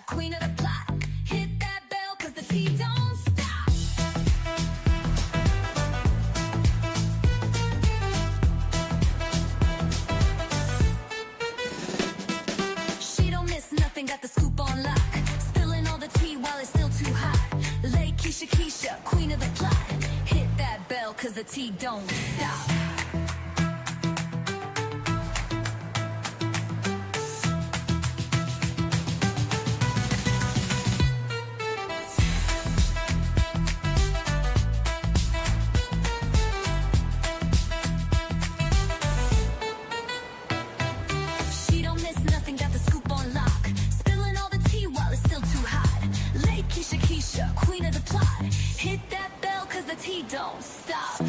queen of the plot. Hit that bell, cause the tea don't stop. She don't miss nothing, got the scoop on lock. Spilling all the tea while it's still too hot. Lakeysha Keysha, queen of the plot. Hit that bell, cause the tea don't stop. She don't miss nothing, got the scoop on lock. Spilling all the tea while it's still too hot. Lakeysha Keysha, queen of the plot. Hit that bell, cause the tea don't stop.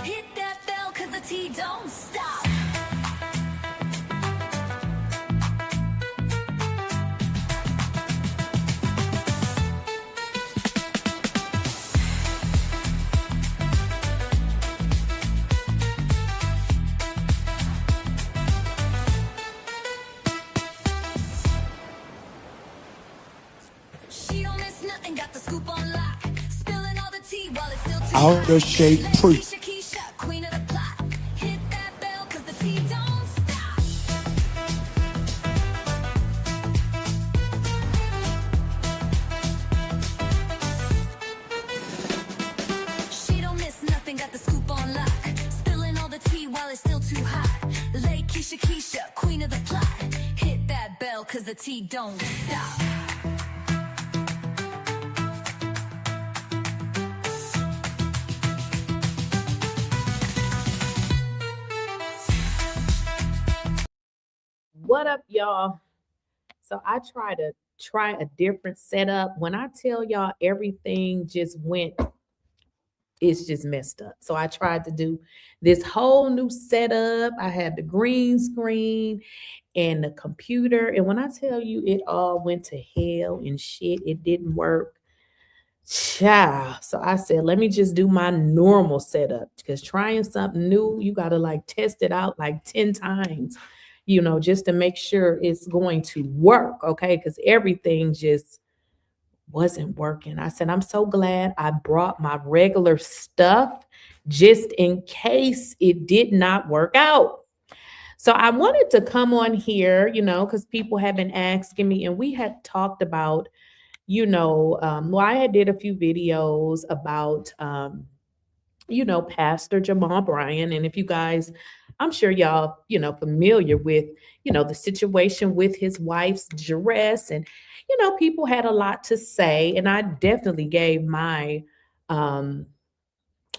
Hit that bell, cause the tea don't stop. She don't miss nothing, got the scoop on lock. Spilling all the tea while it's still too Out the hot. shape free. Lakeysha Keysha, queen of the plot. Hit that bell, cause the tea don't stop. She don't miss nothing, got the scoop on lock. Spilling all the tea while it's still too hot. Lakeysha Keysha, queen of the plot. Hit that bell, cause the tea don't stop. What up, y'all? So I try a different setup. When I tell y'all everything just went, it's just messed up. So I tried to do this whole new setup. I had the green screen and the computer. And when I tell you it all went to hell and shit, it didn't work. Child. So I said, let me just do my normal setup because trying something new, you got to like test it out like 10 times, just to make sure it's going to work. Okay. Because everything just wasn't working. I said, I'm so glad I brought my regular stuff just in case it did not work out. So I wanted to come on here, because people have been asking me, and we had talked about I had did a few videos about, Pastor Jamal Bryant. And if you guys, I'm sure y'all, familiar with, the situation with his wife's dress. And, people had a lot to say. And I definitely gave my,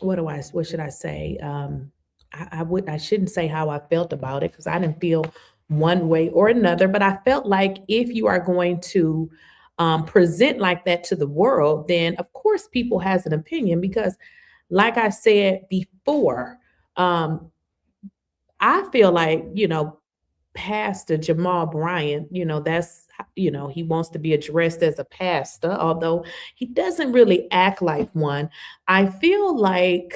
what should I say? I shouldn't say how I felt about it because I didn't feel one way or another, but I felt like if you are going to present like that to the world, then of course people has an opinion because like I said before, um, I feel like, Pastor Jamal Bryant, he wants to be addressed as a pastor, although he doesn't really act like one. I feel like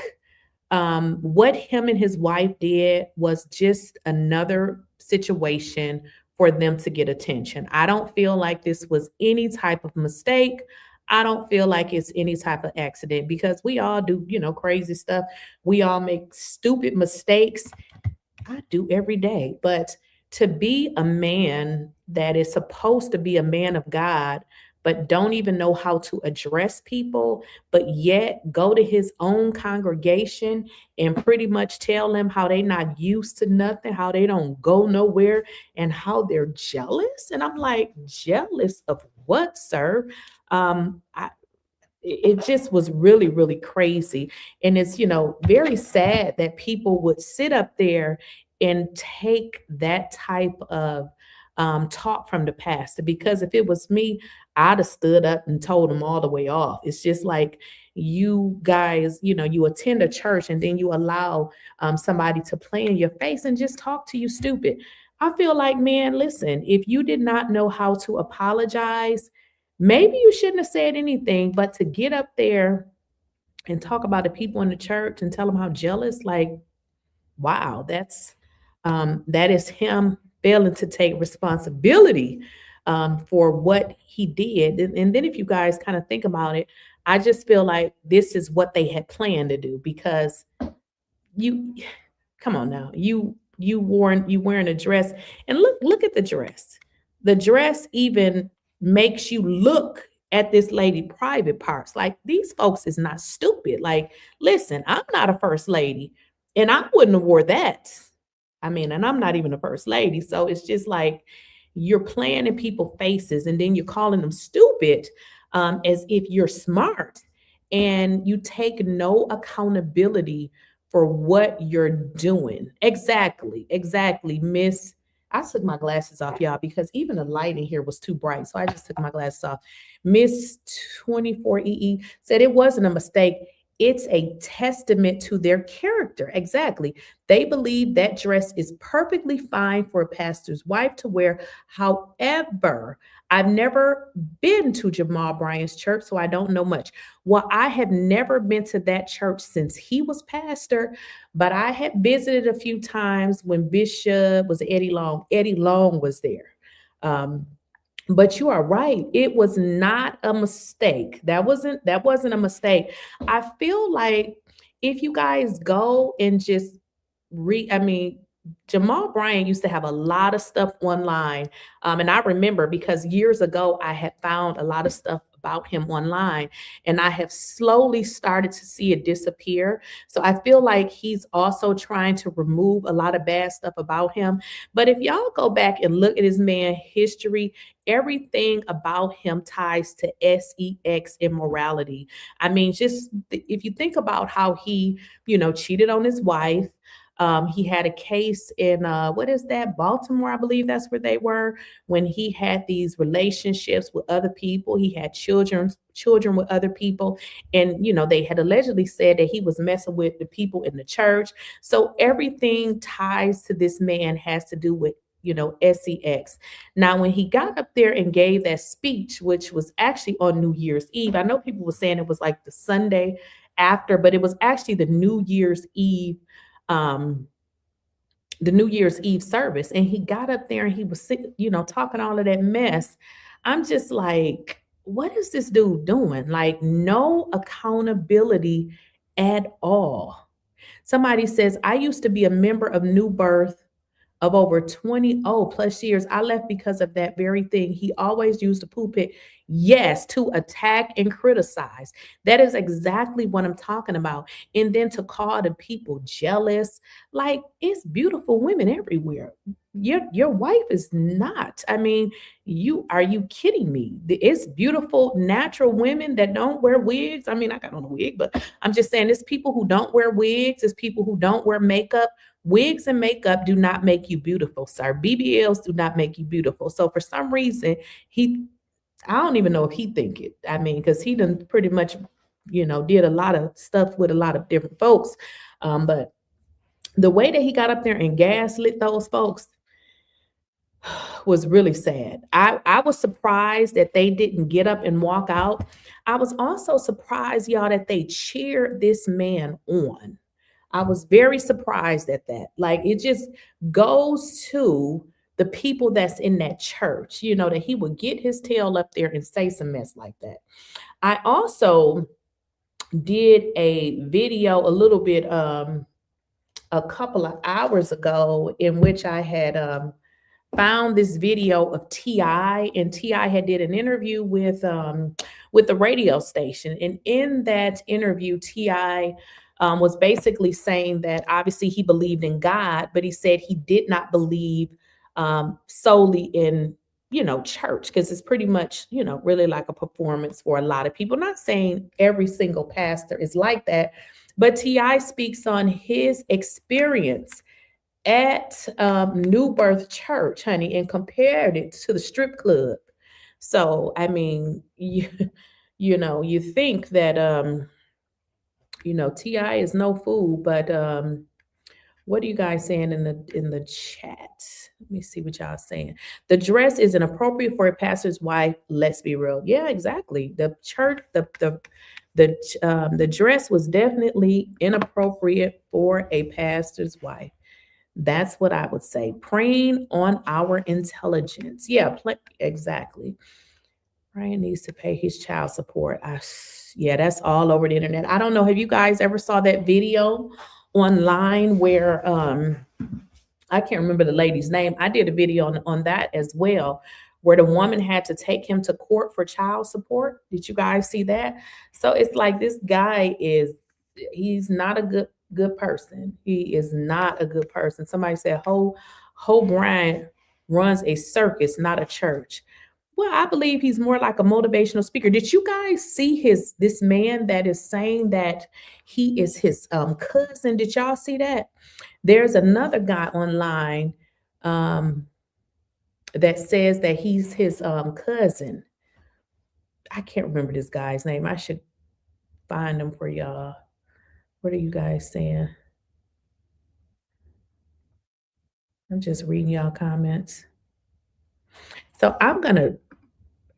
what him and his wife did was just another situation for them to get attention. I don't feel like this was any type of mistake. I don't feel like it's any type of accident because we all do, crazy stuff. We all make stupid mistakes. I do every day. But to be a man that is supposed to be a man of God, but don't even know how to address people, but yet go to his own congregation and pretty much tell them how they not used to nothing, how they don't go nowhere, and how they're jealous. And I'm like, jealous of what, sir? It just was really, really crazy. And it's, very sad that people would sit up there and take that type of talk from the pastor. Because if it was me, I'd have stood up and told them all the way off. It's just like you guys, you attend a church and then you allow somebody to play in your face and just talk to you stupid. I feel like, man, listen, if you did not know how to apologize, maybe you shouldn't have said anything, but to get up there and talk about the people in the church and tell them how jealous, like, wow, that is him failing to take responsibility for what he did. And then if you guys kind of think about it, I just feel like this is what they had planned to do because you come on now. You wearing a dress and look at the dress. The dress even makes you look at this lady private parts. Like these folks is not stupid. Like, listen, I'm not a first lady and I wouldn't have wore that. I mean, and I'm not even a first lady. So it's just like you're playing in people's faces and then you're calling them stupid as if you're smart and you take no accountability for what you're doing. Exactly, exactly, Miss. I took my glasses off, y'all, because even the light in here was too bright. So I just took my glasses off. Miss 24EE said it wasn't a mistake. It's a testament to their character. Exactly. They believe that dress is perfectly fine for a pastor's wife to wear. However, I've never been to Jamal Bryant's church, so I don't know much. Well, I have never been to that church since he was pastor, but I had visited a few times when Bishop was Eddie Long. Eddie Long was there. Um, but you are right. It was not a mistake. That wasn't a mistake. I feel like if you guys go and just read, I mean, Jamal Bryant used to have a lot of stuff online. And I remember because years ago I had found a lot of stuff about him online and I have slowly started to see it disappear. So I feel like he's also trying to remove a lot of bad stuff about him. But if y'all go back and look at his man history, everything about him ties to sex immorality. I mean, just if you think about how he, cheated on his wife. He had a case in what is that, Baltimore, I believe that's where they were, when he had these relationships with other people. He had children with other people, and they had allegedly said that he was messing with the people in the church. So everything ties to this man has to do with sex. Now, when he got up there and gave that speech, which was actually on New Year's Eve, I know people were saying it was like the Sunday after, but it was actually um, the New Year's Eve service. And he got up there and he was, talking all of that mess. I'm just like, what is this dude doing? Like, no accountability at all. Somebody says, I used to be a member of New Birth of over 20 plus years. I left because of that very thing. He always used the pulpit, yes, to attack and criticize. That is exactly what I'm talking about. And then to call the people jealous, like it's beautiful women everywhere. Your wife is not. I mean, are you kidding me? It's beautiful natural women that don't wear wigs. I mean, I got on a wig, but I'm just saying it's people who don't wear wigs, it's people who don't wear makeup. Wigs and makeup do not make you beautiful, sir. BBLs do not make you beautiful. So for some reason, I don't even know if he think it. I mean, because he done pretty much, did a lot of stuff with a lot of different folks. But the way that he got up there and gaslit those folks was really sad. I was surprised that they didn't get up and walk out. I was also surprised, y'all, that they cheered this man on. I was very surprised at that. Like it just goes to the people that's in that church, that he would get his tail up there and say some mess like that. I also did a video a little bit a couple of hours ago in which I had found this video of T.I. and T.I. had did an interview with the radio station. And in that interview, T.I. Was basically saying that obviously he believed in God, but he said he did not believe solely in, church, because it's pretty much, really like a performance for a lot of people. Not saying every single pastor is like that, but T.I. speaks on his experience at New Birth Church, honey, and compared it to the strip club. So, I mean, you think that, Ti is no fool, but What are you guys saying in the chat? Let me see what y'all saying. The dress is inappropriate for a pastor's wife. Let's be real. Yeah, exactly. The church, the dress was definitely inappropriate for a pastor's wife. That's what I would say. Preying on our intelligence. Yeah, exactly. Brian needs to pay his child support. Yeah, that's all over the internet. I don't know. Have you guys ever saw that video online where I can't remember the lady's name. I did a video on that as well, where the woman had to take him to court for child support. Did you guys see that? So it's like this guy he's not a good person. He is not a good person. Somebody said Ho Bryant runs a circus, not a church. Well, I believe he's more like a motivational speaker. Did you guys see this man that is saying that he is his cousin? Did y'all see that? There's another guy online that says that he's his cousin. I can't remember this guy's name. I should find him for y'all. What are you guys saying? I'm just reading y'all comments. So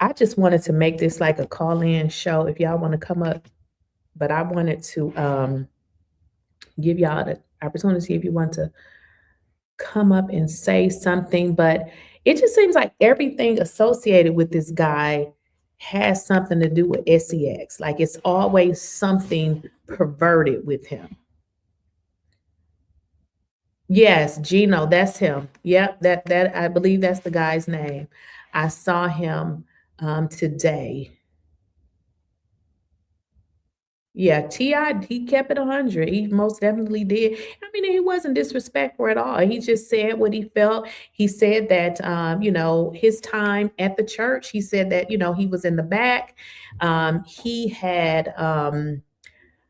I just wanted to make this like a call-in show if y'all want to come up, but I wanted to give y'all the opportunity if you want to come up and say something. But it just seems like everything associated with this guy has something to do with sex. Like it's always something perverted with him. Yes, Gino, that's him. Yep, that I believe that's the guy's name. I saw him today. Yeah, T.I., he kept it 100. He most definitely did. I mean, he wasn't disrespectful at all. He just said what he felt. He said that, his time at the church, he said that, he was in the back. He had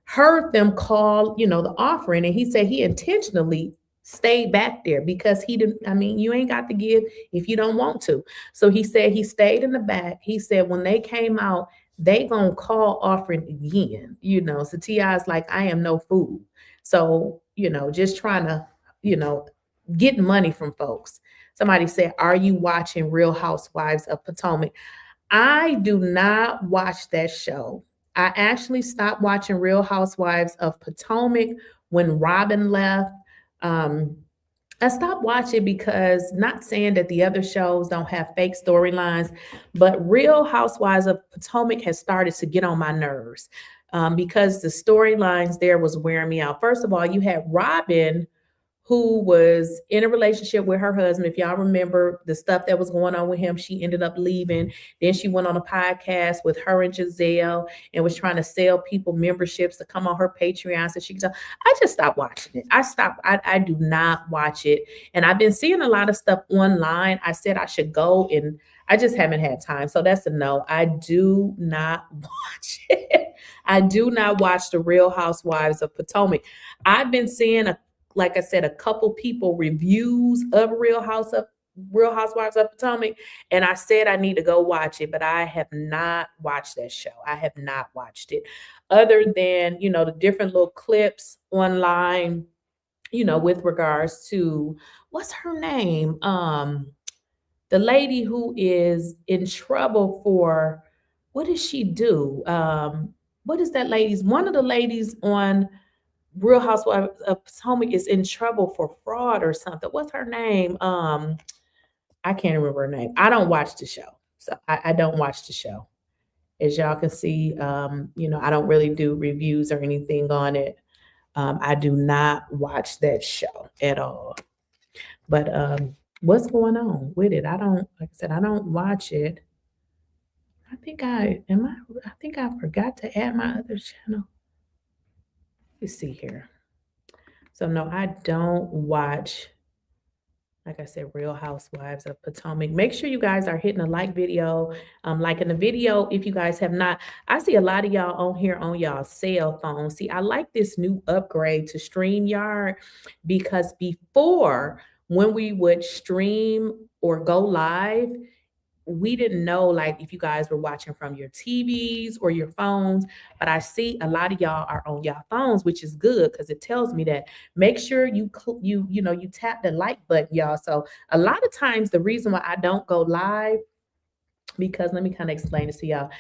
heard them call, the offering, and he said he intentionally stayed back there because he didn't, I mean, you ain't got to give if you don't want to. So he said he stayed in the back. He said when they came out, they gonna call offering again, So T.I.'s like, I am no fool. So, just trying to, get money from folks. Somebody said, are you watching Real Housewives of Potomac? I do not watch that show. I actually stopped watching Real Housewives of Potomac when Robin left. I stopped watching because, not saying that the other shows don't have fake storylines, but Real Housewives of Potomac has started to get on my nerves because the storylines there was wearing me out. First of all, you had Robin, who was in a relationship with her husband. If y'all remember the stuff that was going on with him, she ended up leaving. Then she went on a podcast with her and Giselle and was trying to sell people memberships to come on her Patreon so she could tell. I just stopped watching it. I do not watch it. And I've been seeing a lot of stuff online. I said I should go, and I just haven't had time. So that's a no. I do not watch it. I do not watch the Real Housewives of Potomac. I've been seeing like I said, a couple people reviews of Real Housewives of Potomac, and I said I need to go watch it, but I have not watched that show. I have not watched it, other than the different little clips online, with regards to what's her name, the lady who is in trouble for what does she do? What is that lady's? One of the ladies on Real Housewives of Potomac is in trouble for fraud or something. What's her name? I can't remember her name. I don't watch the show. So I don't watch the show. As y'all can see, I don't really do reviews or anything on it. I do not watch that show at all. But what's going on with it? Like I said, I don't watch it. I think I forgot to add my other channel. Let's see here. So no, I don't watch, like I said, Real Housewives of Potomac. Make sure you guys are hitting a like video, liking the video if you guys have not. I see a lot of y'all on here on y'all cell phone. See, I like this new upgrade to StreamYard because before, when we would stream or go live, we didn't know like if you guys were watching from your TVs or your phones, but I see a lot of y'all are on y'all phones, which is good because it tells me that make sure you tap the like button, y'all. So a lot of times the reason why I don't go live, because let me kind of explain this to y'all.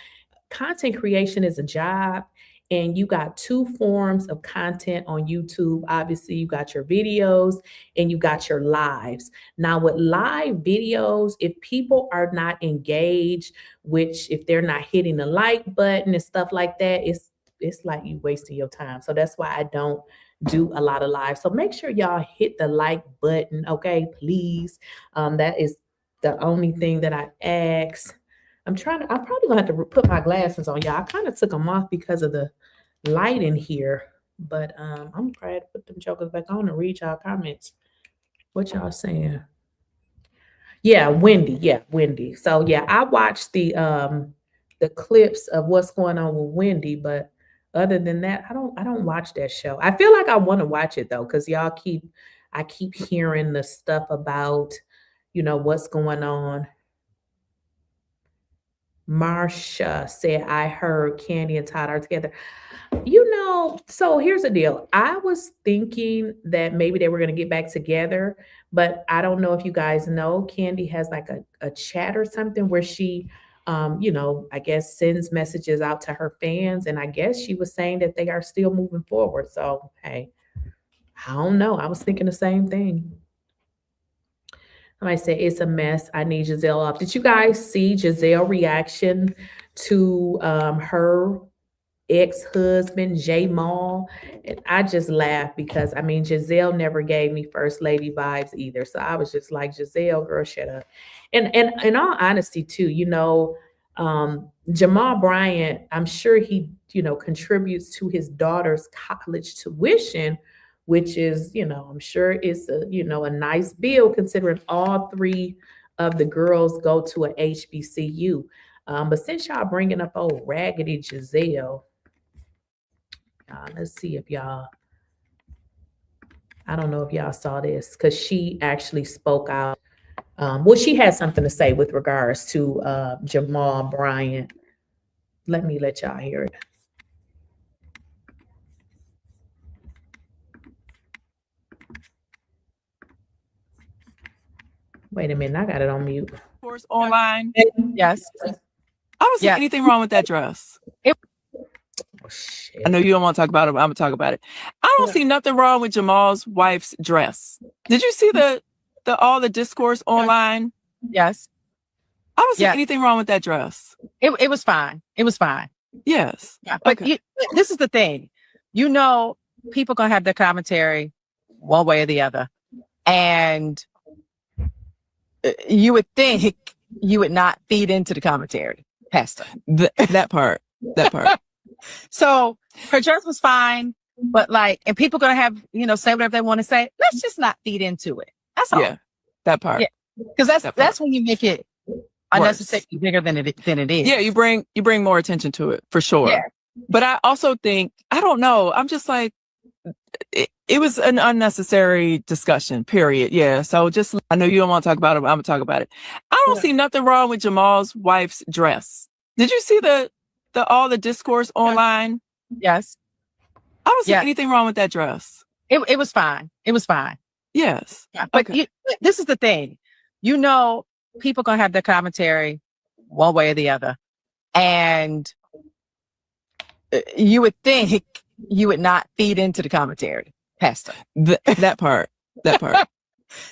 Content creation is a job, and you got two forms of content on YouTube. Obviously, you got your videos and you got your lives. Now, with live videos, if people are not engaged, which if they're not hitting the like button and stuff like that, it's like you wasting your time. So that's why I don't do a lot of live. So make sure y'all hit the like button, okay, please. That is the only thing that I ask. I'm probably gonna have to put my glasses on, y'all. I kind of took them off because of the light in here, but I'm glad to put them jokers back on and read y'all comments. What y'all saying? Yeah, Wendy. Yeah, Wendy. So yeah, I watched the clips of what's going on with Wendy, but other than that, I don't watch that show. I feel like I want to watch it though, because I keep hearing the stuff about, what's going on. Marsha said, I heard Candy and Todd are together. So here's the deal. I was thinking that maybe they were going to get back together, but I don't know if you guys know, Candy has like a chat or something where she, I guess sends messages out to her fans. And I guess she was saying that they are still moving forward. So, hey, I don't know. I was thinking the same thing. Somebody said it's a mess. I need Giselle off. Did you guys see Giselle reaction to her ex-husband Jamal? And I just laughed because I mean Giselle never gave me first lady vibes either. So I was just like, Giselle, girl, shut up. And in all honesty, too, Jamal Bryant, I'm sure he, contributes to his daughter's college tuition, which is, I'm sure it's a nice bill considering all three of the girls go to a HBCU. But since y'all bringing up old raggedy Giselle, let's see if y'all, I don't know if y'all saw this because she actually spoke out. Well, she had something to say with regards to Jamal Bryant. Let me let y'all hear it. Wait a minute, I got it on mute. Course online. Yes. I don't see anything wrong with that dress. Oh, shit. I know you don't want to talk about it, but I'm gonna talk about it. I don't see nothing wrong with Jamal's wife's dress. Did you see all the discourse online? Yes. I don't see anything wrong with that dress. It was fine. It was fine. Yes. Yeah, but this is the thing. People gonna have their commentary one way or the other. And you would think you would not feed into the commentary, Pastor. That part. So her dress was fine, but and people gonna have, say whatever they want to say. Let's just not feed into it. That's all. Yeah, that part. Yeah. Because that's when you make it unnecessarily bigger than it is. Yeah, you bring more attention to it for sure. Yeah. But I also think, I don't know, I'm just like, it was an unnecessary discussion, period. Yeah. So I know you don't want to talk about it, but I'm gonna talk about it. I don't see nothing wrong with Jamal's wife's dress. Did you see all the discourse online? Yes. I don't see anything wrong with that dress. It was fine. It was fine. Yes. Yeah, but this is the thing. People gonna have their commentary one way or the other. And you would think you would not feed into the commentary, Pastor. That part.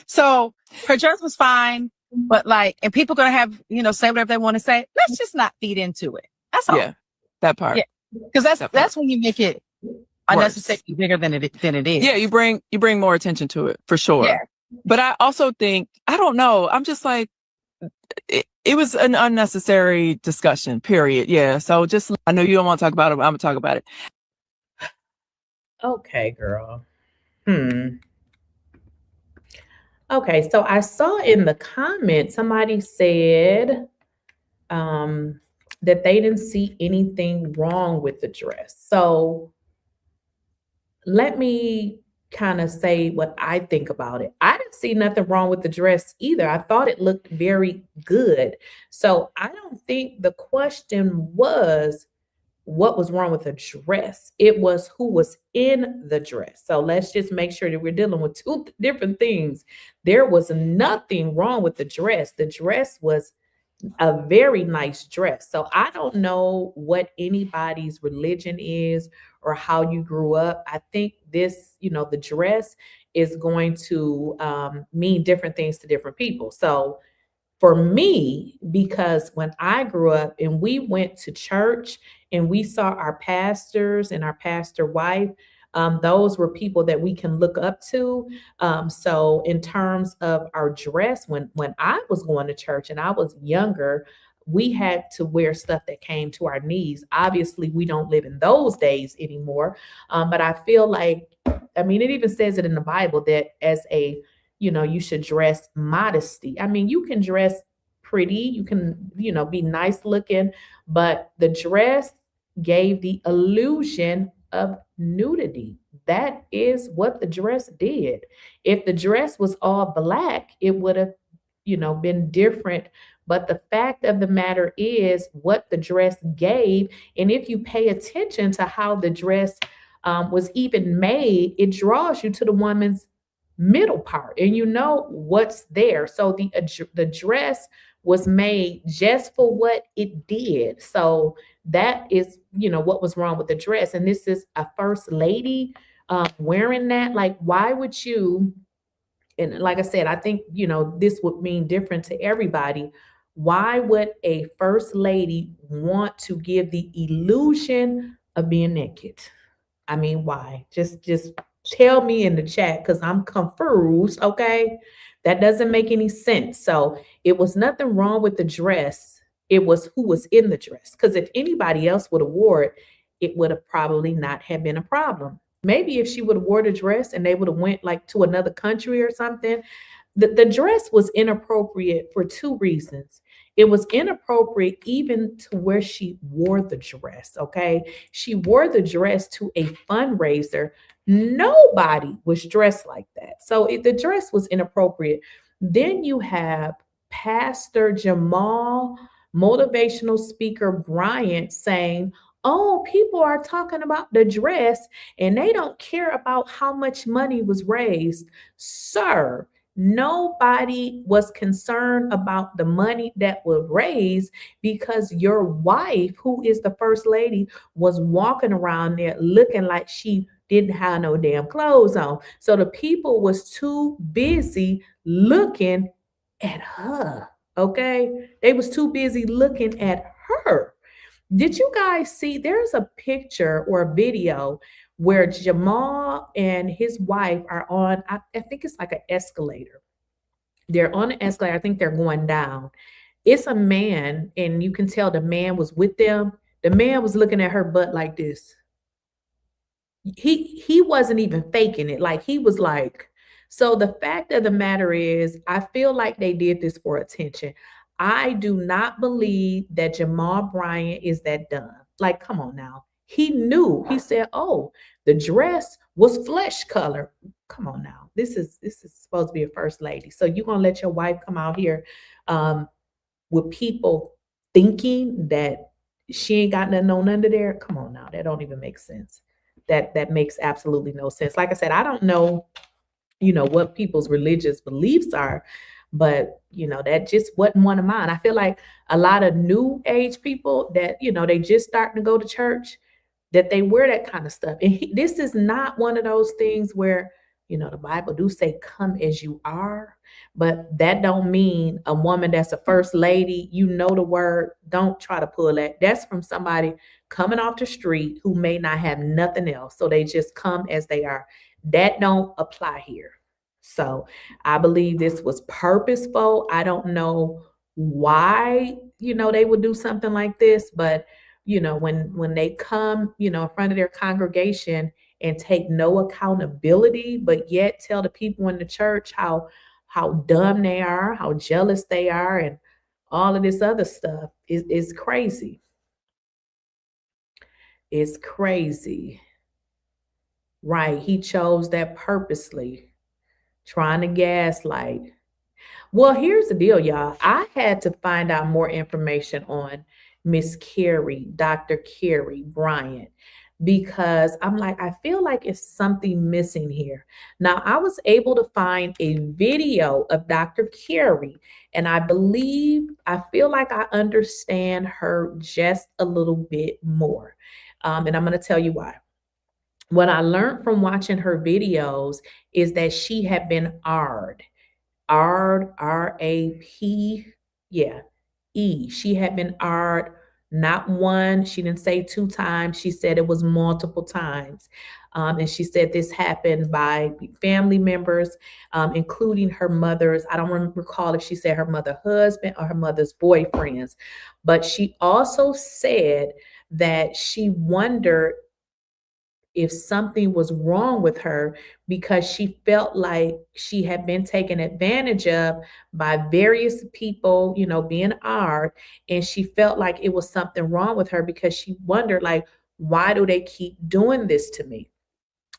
So her dress was fine, but and people gonna have, say whatever they want to say. Let's just not feed into it. That's all. Yeah, that part. Yeah. Because that's when you make it unnecessarily bigger than it is. Yeah, you bring more attention to it for sure. Yeah. But I also think, I don't know, I'm just like, it was an unnecessary discussion, period. Yeah. So I know you don't want to talk about it, but I'm gonna talk about it. Okay, girl. Okay, so I saw in the comments somebody said that they didn't see anything wrong with the dress. So let me kind of say what I think about it. I didn't see nothing wrong with the dress either. I thought it looked very good. So I don't think the question was what was wrong with the dress. It was who was in the dress. So let's just make sure that we're dealing with two different things. There was nothing wrong with the dress. The dress was a very nice dress. So I don't know what anybody's religion is or how you grew up. I think this, the dress is going to mean different things to different people. So for me, because when I grew up and we went to church and we saw our pastors and our pastor wife, those were people that we can look up to. So in terms of our dress, when I was going to church and I was younger, we had to wear stuff that came to our knees. Obviously, we don't live in those days anymore. But I feel like, it even says it in the Bible that as a you should dress modesty. You can dress pretty, you can, be nice looking, but the dress gave the illusion of nudity. That is what the dress did. If the dress was all black, it would have, been different. But the fact of the matter is what the dress gave. And if you pay attention to how the dress was even made, it draws you to the woman's middle part and what's there. So the dress was made just for what it did. So that is what was wrong with the dress. And this is a first lady wearing that. Like, why would you? And like I said, I think this would mean different to everybody. Why would a first lady want to give the illusion of being naked? Why? Just tell me in the chat, because I'm confused. Okay, that doesn't make any sense. So it was nothing wrong with the dress. It was who was in the dress. Because if anybody else would have wore it, it would have probably not have been a problem. Maybe if she would have wore the dress and they would have went like to another country or something. The dress was inappropriate for two reasons. It was inappropriate even to where she wore the dress, okay? She wore the dress to a fundraiser. Nobody was dressed like that. So the dress was inappropriate. Then you have Pastor Jamal, motivational speaker Bryant, saying, oh, people are talking about the dress and they don't care about how much money was raised. Sir, nobody was concerned about the money that was raised because your wife, who is the first lady, was walking around there looking like she didn't have no damn clothes on. So the people was too busy looking at her, okay? They was too busy looking at her. Did you guys see, there's a picture or a video where Jamal and his wife are on, I think it's like an escalator. They're on an escalator. I think they're going down. It's a man, and you can tell the man was with them. The man was looking at her butt like this. He wasn't even faking it. Like, he was like, so the fact of the matter is, I feel like they did this for attention. I do not believe that Jamal Bryant is that dumb. Like, come on now. He knew. He said, oh, the dress was flesh color. Come on now. This is supposed to be a first lady. So you're going to let your wife come out here with people thinking that she ain't got nothing on under there? Come on now. That don't even make sense. That makes absolutely no sense. Like I said, I don't know, what people's religious beliefs are, but that just wasn't one of mine. I feel like a lot of new age people that they just starting to go to church, that they wear that kind of stuff. And this is not one of those things where the Bible do say come as you are, but that don't mean a woman that's a first lady, the word, don't try to pull that. That's from somebody coming off the street who may not have nothing else, so they just come as they are. That don't apply here. So I believe this was purposeful. I don't know why, they would do something like this, but when they come, in front of their congregation and take no accountability, but yet tell the people in the church how dumb they are, how jealous they are, and all of this other stuff is crazy. It's crazy. Right. He chose that purposely, trying to gaslight. Well, here's the deal, y'all. I had to find out more information on Miss Carrie, Dr. Carrie Bryant, because I'm like, I feel like it's something missing here. Now, I was able to find a video of Dr. Carrie, and I feel like I understand her just a little bit more. And I'm going to tell you why. What I learned from watching her videos is that she had been R-A-P, yeah, E. She had been R'd not one. She didn't say 2 times. She said it was multiple times. And she said this happened by family members, including her mother's. I don't recall if she said her mother's husband or her mother's boyfriends, but she also said that she wondered if something was wrong with her because she felt like she had been taken advantage of by various people, being R, and she felt like it was something wrong with her because she wondered, like, why do they keep doing this to me?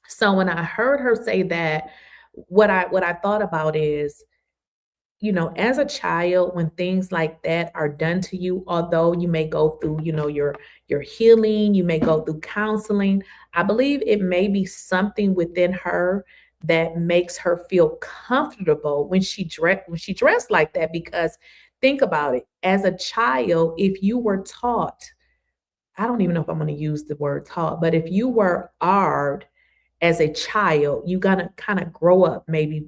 So when I heard her say that, what I thought about is, as a child, when things like that are done to you, although you may go through, your healing, you may go through counseling, I believe it may be something within her that makes her feel comfortable when she dressed like that. Because think about it, as a child, if you were taught, I don't even know if I'm going to use the word taught, but if you were R'd as a child, you're gonna kind of grow up maybe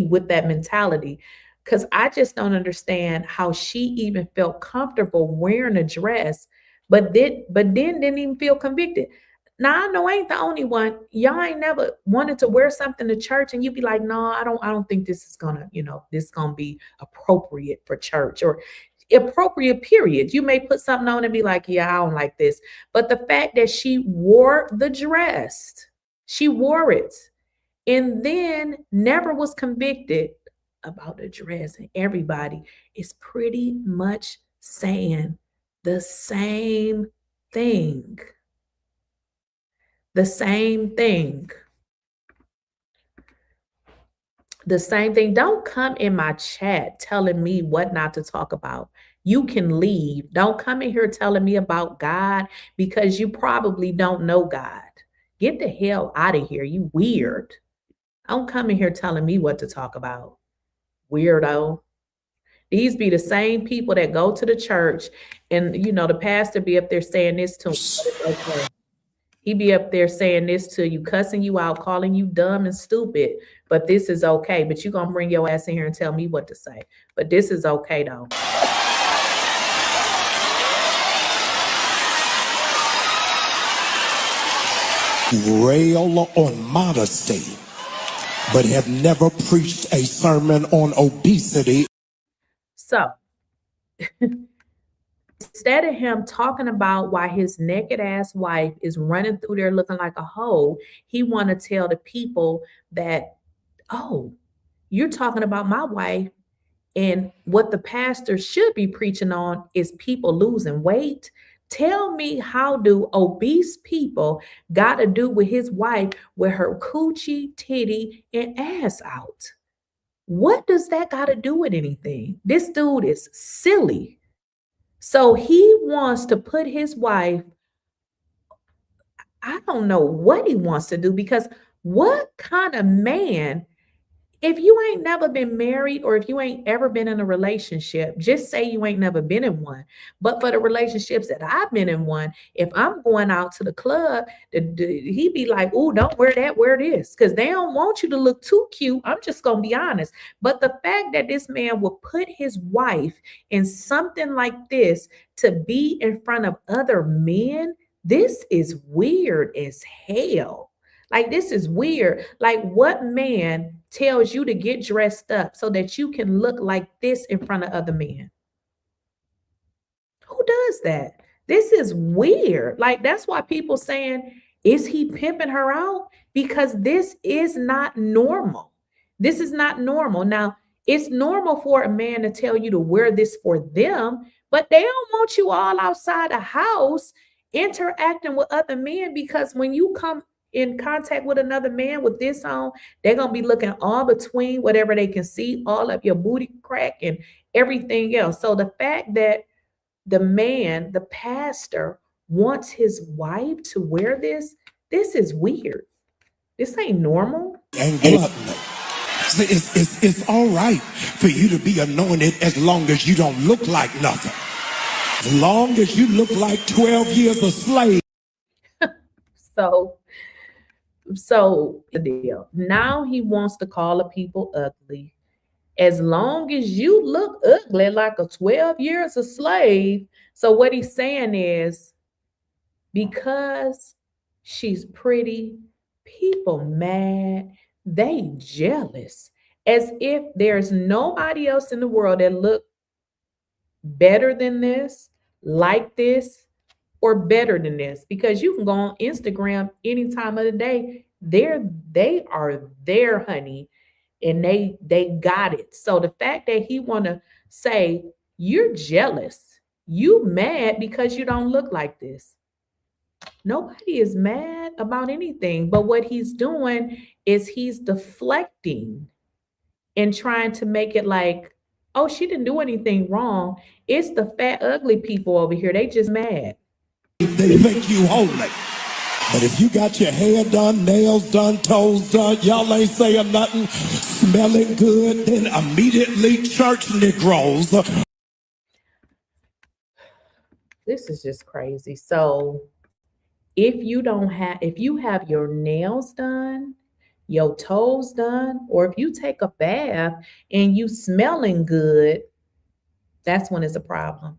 with that mentality. Because I just don't understand how she even felt comfortable wearing a dress, but then didn't even feel convicted. Now I know I ain't the only one. Y'all ain't never wanted to wear something to church and you be like, no, I don't think this is gonna, this is gonna be appropriate for church or appropriate period. You may put something on and be like, yeah, I don't like this. But the fact that she wore the dress, she wore it and then never was convicted about the dress, and everybody is pretty much saying the same thing. The same thing. The same thing. Don't come in my chat telling me what not to talk about. You can leave. Don't come in here telling me about God because you probably don't know God. Get the hell out of here. You weird. Don't come in here telling me what to talk about. Weirdo. These be the same people that go to the church and, the pastor be up there saying this to him. Okay. He be up there saying this to you, cussing you out, calling you dumb and stupid, but this is okay. But you're going to bring your ass in here and tell me what to say. But this is okay, though. Rail on modesty, but have never preached a sermon on obesity. So instead of him talking about why his naked ass wife is running through there looking like a hoe, he want to tell the people that, oh, you're talking about my wife, and what the pastor should be preaching on is people losing weight. Tell me, how do obese people got to do with his wife with her coochie, titty, and ass out? What does that got to do with anything? This dude is silly. So he wants to put his wife, I don't know what he wants to do, because what kind of man, if you ain't never been married or if you ain't ever been in a relationship, just say you ain't never been in one. But for the relationships that I've been in one, if I'm going out to the club, he be like, oh, don't wear that, wear this. Because they don't want you to look too cute. I'm just going to be honest. But the fact that this man will put his wife in something like this to be in front of other men, this is weird as hell. Like, this is weird. Like, what man tells you to get dressed up so that you can look like this in front of other men? Who does that? This is weird. Like, that's why people saying, is he pimping her out? Because this is not normal. This is not normal. Now, it's normal for a man to tell you to wear this for them, but they don't want you all outside the house interacting with other men, because when you come in contact with another man with this on, they're going to be looking all between whatever they can see, all of your booty crack and everything else. So the fact that the man, the pastor, wants his wife to wear this is weird. This ain't normal. And gluttony. It's all right for you to be anointed as long as you don't look like nothing. As long as you look like 12 years a slave. So the deal. Now he wants to call the people ugly. As long as you look ugly like a 12 years a slave. So what he's saying is, because she's pretty, people mad, they jealous, as if there's nobody else in the world that look better than this, like this, or better than this. Because you can go on Instagram any time of the day. They are there, honey, and they got it. So the fact that he want to say you're jealous, you mad because you don't look like this. Nobody is mad about anything, but what he's doing is he's deflecting and trying to make it like, oh, she didn't do anything wrong. It's the fat, ugly people over here. They just mad. They think you holy. But if you got your hair done, nails done, toes done, y'all ain't saying nothing, smelling good, then immediately church Negroes. This is just crazy. So if you have your nails done, your toes done, or if you take a bath and you smelling good, that's when it's a problem.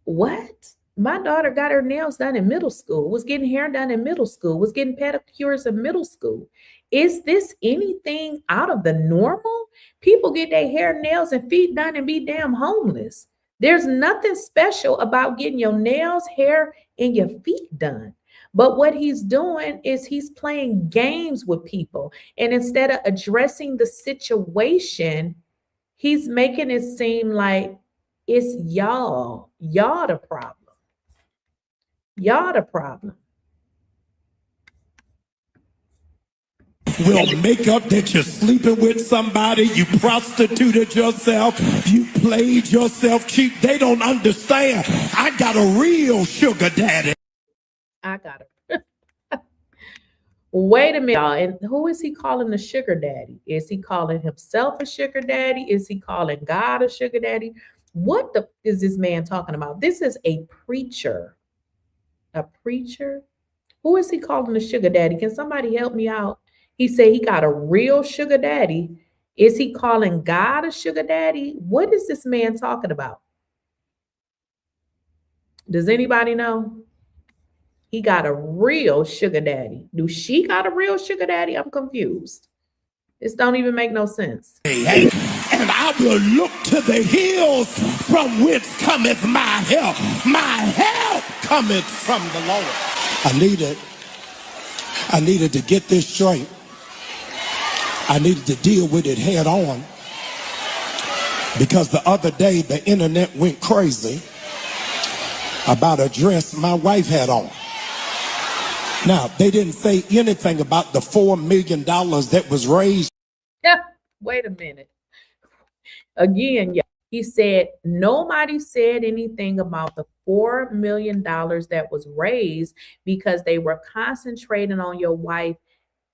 What? My daughter got her nails done in middle school, was getting hair done in middle school, was getting pedicures in middle school. Is this anything out of the normal? People get their hair, nails, and feet done and be damn homeless. There's nothing special about getting your nails, hair, and your feet done. But what he's doing is he's playing games with people. And instead of addressing the situation, he's making it seem like it's y'all the problem. Y'all the problem. Will make up that you're sleeping with somebody, you prostituted yourself, you played yourself cheap. They don't understand. I got a real sugar daddy. I got it. Wait a minute, y'all. And who is he calling the sugar daddy? Is he calling himself a sugar daddy? Is he calling God a sugar daddy? What is this man talking about? This is a preacher. A preacher? Who is he calling a sugar daddy? Can somebody help me out? He said he got a real sugar daddy. Is he calling God a sugar daddy? What is this man talking about? Does anybody know? He got a real sugar daddy. Do she got a real sugar daddy? I'm confused. This don't even make no sense. Hey, and I will look to the hills from whence cometh my help. My help cometh from the Lord. I needed to get this straight. I needed to deal with it head on. Because the other day, the internet went crazy about a dress my wife had on. Now, they didn't say anything about the $4 million that was raised. Wait a minute. Again, yeah, he said nobody said anything about the $4 million that was raised because they were concentrating on your wife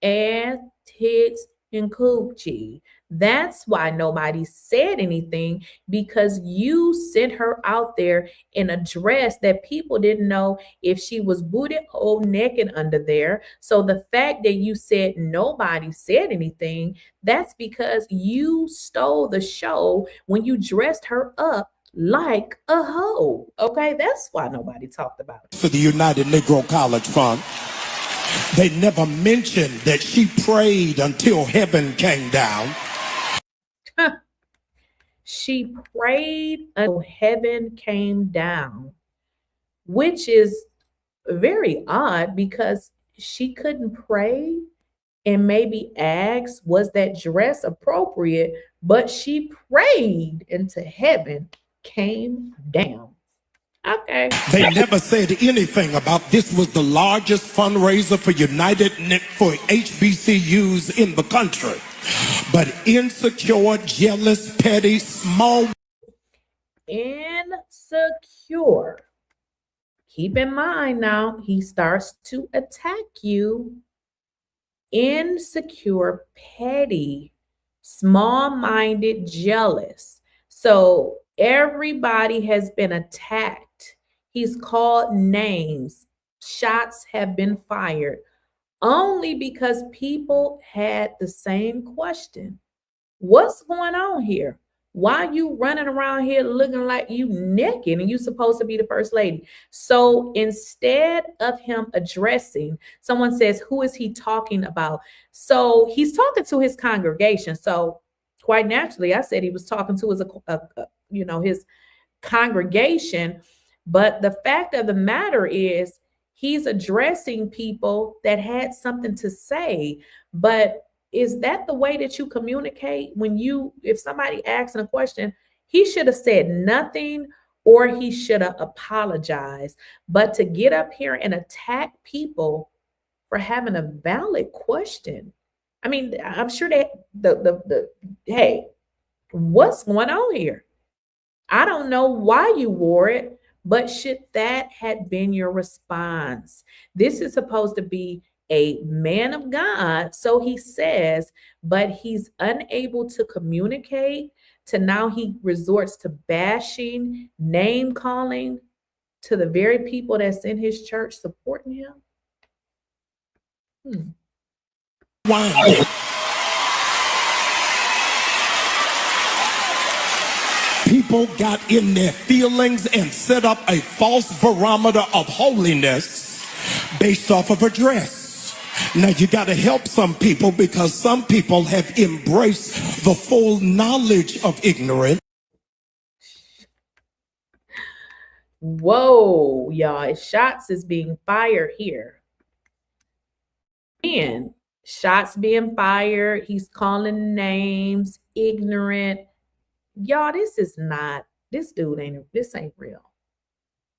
antics and coochie. That's why nobody said anything, because you sent her out there in a dress that people didn't know if she was booty hole naked under there. So the fact that you said nobody said anything, that's because you stole the show when you dressed her up like a hoe. Okay, that's why nobody talked about it. For the United Negro College Fund, they never mentioned that she prayed until heaven came down. She prayed until heaven came down, which is very odd because she couldn't pray and maybe ask, was that dress appropriate? But she prayed until heaven came down. Okay. They never said anything about this was the largest fundraiser for for HBCUs in the country. But insecure, jealous, petty, small. Insecure. Keep in mind now, he starts to attack you. Insecure, petty, small-minded, jealous. So everybody has been attacked. He's called names. Shots have been fired only because people had the same question. What's going on here? Why you running around here looking like you naked and you supposed to be the first lady? So instead of him addressing, someone says, who is he talking about? So he's talking to his congregation. So quite naturally, I said he was talking to his congregation. But the fact of the matter is he's addressing people that had something to say. But is that the way that you communicate if somebody asks a question? He should have said nothing or he should have apologized. But to get up here and attack people for having a valid question, I mean, I'm sure that hey, what's going on here? I don't know why you wore it, but should that had been your response? This is supposed to be a man of God, so he says, but he's unable to communicate. To now he resorts to bashing, name calling to the very people that's in his church supporting him. Winded. People got in their feelings and set up a false barometer of holiness based off of a dress. Now you got to help some people because some people have embraced the full knowledge of ignorance. Whoa, y'all. Shots is being fired here. And shots being fired. He's calling names, ignorant. Y'all, this ain't real.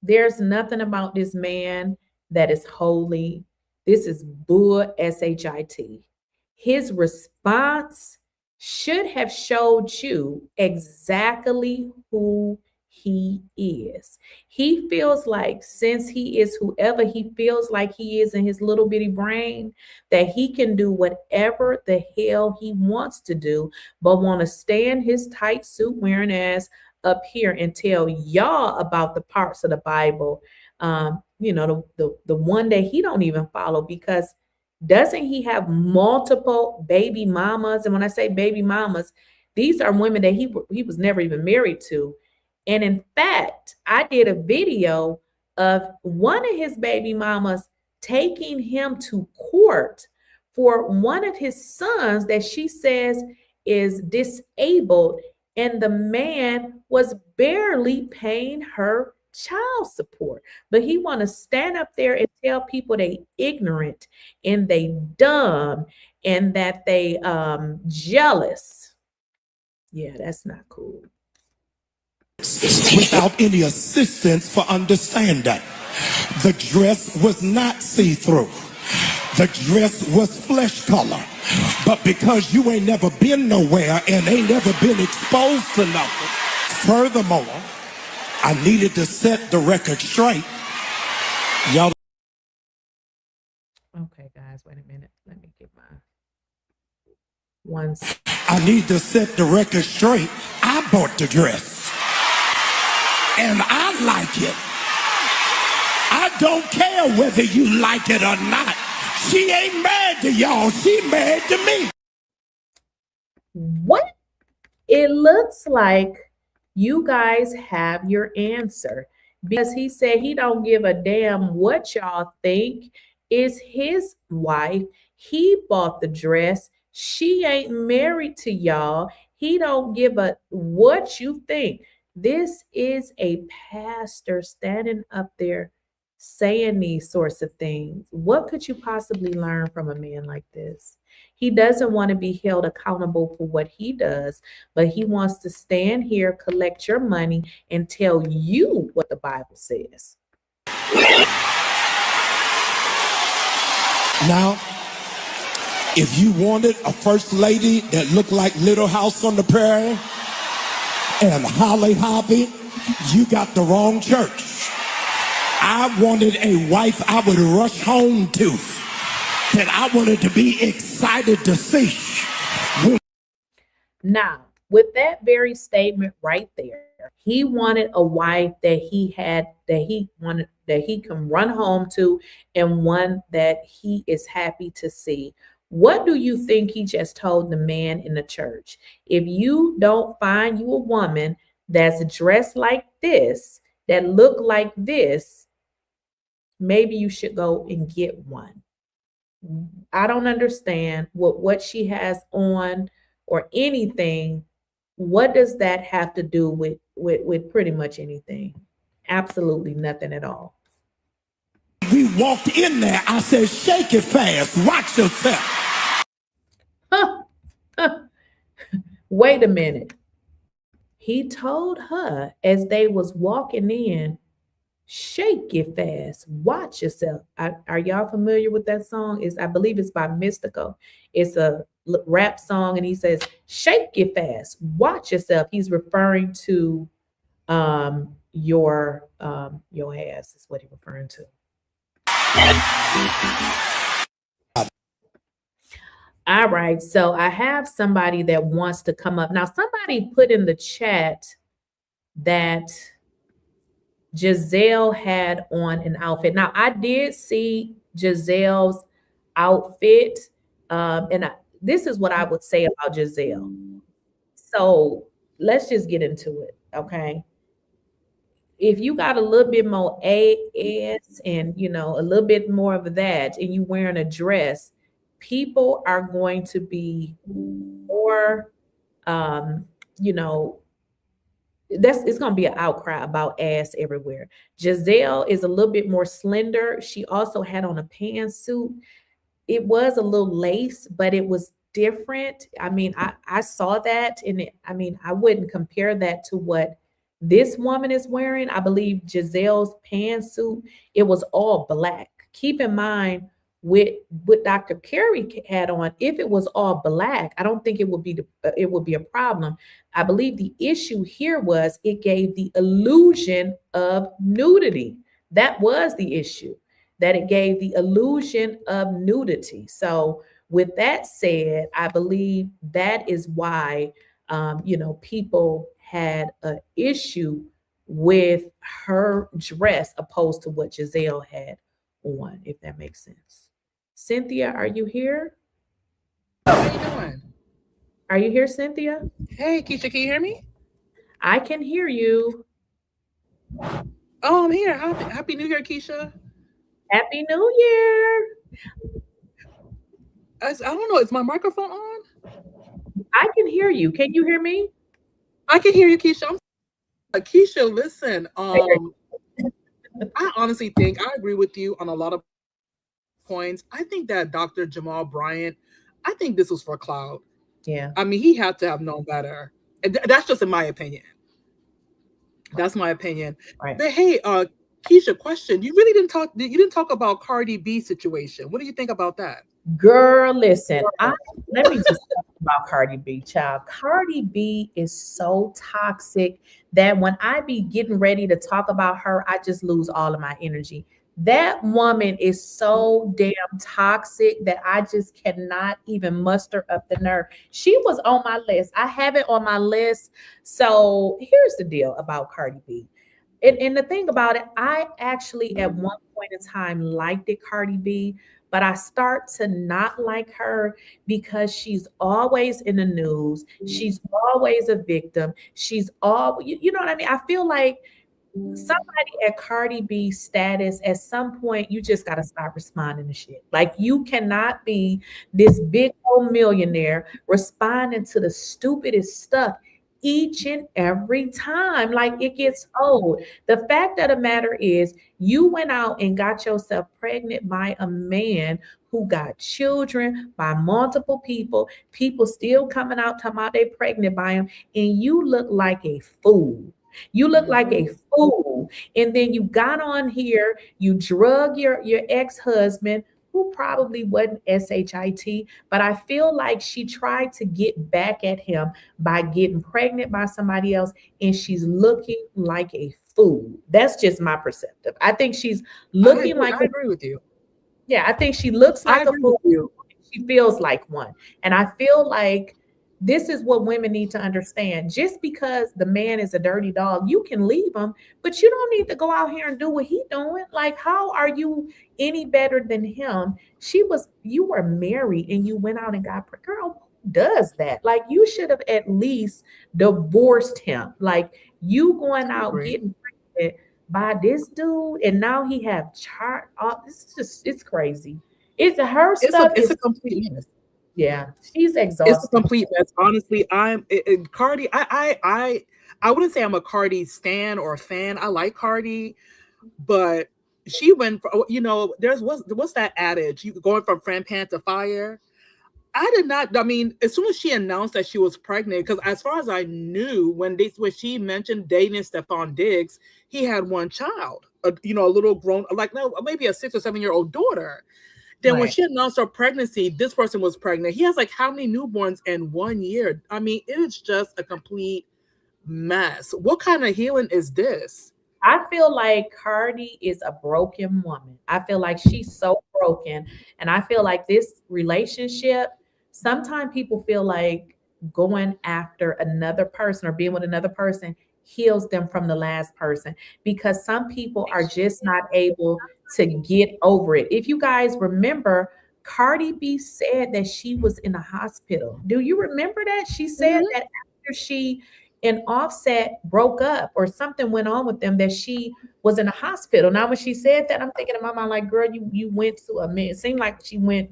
There's nothing about this man that is holy. This is bull, S-H-I-T. His response should have showed you exactly who he is. He feels like since he is whoever he feels like he is in his little bitty brain, that he can do whatever the hell he wants to do, but want to stand his tight suit wearing ass up here and tell y'all about the parts of the Bible, the one that he don't even follow, because doesn't he have multiple baby mamas? And when I say baby mamas, these are women that he was never even married to. And in fact, I did a video of one of his baby mamas taking him to court for one of his sons that she says is disabled, and the man was barely paying her child support. But he want to stand up there and tell people they ignorant and they dumb and that they jealous. Yeah, that's not cool. Without any assistance for understanding. The dress was not see-through. The dress was flesh color. But because you ain't never been nowhere and ain't never been exposed to nothing, furthermore, I needed to set the record straight. Y'all. Okay, guys, wait a minute. Let me get my one. I need to set the record straight. I bought the dress. And I like it. I don't care whether you like it or not. She ain't mad to y'all. She mad to me. What? It looks like you guys have your answer, because he said he don't give a damn what y'all think. Is his wife. He bought the dress. She ain't married to y'all. He don't give a what you think. This is a pastor standing up there saying these sorts of things. What could you possibly learn from a man like this? He doesn't want to be held accountable for what he does, but he wants to stand here, collect your money, and tell you what the Bible says. Now, if you wanted a first lady that looked like Little House on the Prairie and Holly Hobby, you got the wrong church. I wanted a wife I would rush home to, that I wanted to be excited to see. Now, with that very statement right there, he wanted a wife that he can run home to, and one that he is happy to see. What do you think he just told the man in the church? If you don't find you a woman that's dressed like this, that look like this, maybe you should go and get one. I don't understand what she has on or anything. What does that have to do with pretty much anything? Absolutely nothing at all. We walked in there. I said, shake it fast. Watch yourself. Wait a minute. He told her as they was walking in, shake it fast. Watch yourself. Are y'all familiar with that song? I believe it's by Mystical. It's a rap song, and he says, shake it fast. Watch yourself. He's referring to your ass is what he's referring to. All right, so I have somebody that wants to come up. Now, somebody put in the chat that Giselle had on an outfit. Now, I did see Giselle's outfit, and this is what I would say about Giselle. So let's just get into it, okay? If you got a little bit more ass and, a little bit more of that, and you wearing a dress, people are going to be more, it's going to be an outcry about ass everywhere. Giselle is a little bit more slender. She also had on a pantsuit. It was a little lace, but it was different. I mean, I saw that, and I wouldn't compare that to what this woman is wearing. I believe Giselle's pantsuit, it was all black. Keep in mind, with what Dr. Carey had on, if it was all black, I don't think it would be a problem. I believe the issue here was it gave the illusion of nudity. That was the issue, that it gave the illusion of nudity. So with that said, I believe that is why people had an issue with her dress opposed to what Giselle had on, if that makes sense. Cynthia, are you here? How you doing? Are you here, Cynthia? Hey, Keisha, can you hear me? I can hear you. Oh, I'm here. Happy New Year, Keisha. Happy New Year. I don't know. Is my microphone on? I can hear you. Can you hear me? I can hear you, Keisha. Keisha, listen. I honestly think I agree with you on a lot of points. I think that Dr. Jamal Bryant, I think this was for clout. Yeah. I mean, he had to have known better. That's just in my opinion. That's my opinion. Right. But hey, Keisha, question. You didn't talk about Cardi B situation. What do you think about that? Girl, listen, let me just talk about Cardi B, child. Cardi B is so toxic that when I be getting ready to talk about her, I just lose all of my energy. That woman is so damn toxic that I just cannot even muster up the nerve. She was on my list. I have it on my list. So here's the deal about Cardi B. And the thing about it, I actually at one point in time liked it, Cardi B, but I start to not like her because she's always in the news. She's always a victim. She's all, you know what I mean? I feel like somebody at Cardi B status, at some point, you just got to stop responding to shit. Like, you cannot be this big old millionaire responding to the stupidest stuff each and every time. Like, it gets old. The fact of the matter is, you went out and got yourself pregnant by a man who got children by multiple people, people still coming out talking about they pregnant by him, and you look like a fool. You look like a fool. And then you got on here, you drug your ex-husband, who probably wasn't SHIT, but I feel like she tried to get back at him by getting pregnant by somebody else, and she's looking like a fool. That's just my perspective. I think she's looking like I agree with you. Yeah, I think she looks like a fool. She feels like one. And I feel like this is what women need to understand. Just because the man is a dirty dog, you can leave him, but you don't need to go out here and do what he's doing. Like, how are you any better than him? You were married and you went out and got pregnant. Girl, who does that? Like, you should have at least divorced him. Like, you going out getting pregnant by this dude, and now he have chart off. It's crazy. It's her stuff. It's a complete mess. Yeah, she's exhausted. It's a complete mess. Honestly, Cardi. I wouldn't say I'm a Cardi stan or a fan. I like Cardi, but she went for, what's that adage? You going from frying pan to fire. I mean, as soon as she announced that she was pregnant, because as far as I knew, when she mentioned dating Stephon Diggs, he had one child, a little grown, maybe a 6 or 7 year old daughter. Then when she announced her pregnancy, this person was pregnant. He has like how many newborns in 1 year? I mean, it is just a complete mess. What kind of healing is this? I feel like Cardi is a broken woman. I feel like she's so broken. And I feel like this relationship, sometimes people feel like going after another person or being with another person heals them from the last person, because some people are just not able to get over it. If you guys remember, Cardi B said that she was in a hospital. Do you remember that? She said that after she and Offset broke up or something went on with them, that she was in a hospital. Now, when she said that, I'm thinking in my mind, like, girl, you went to a man. It seemed like she went,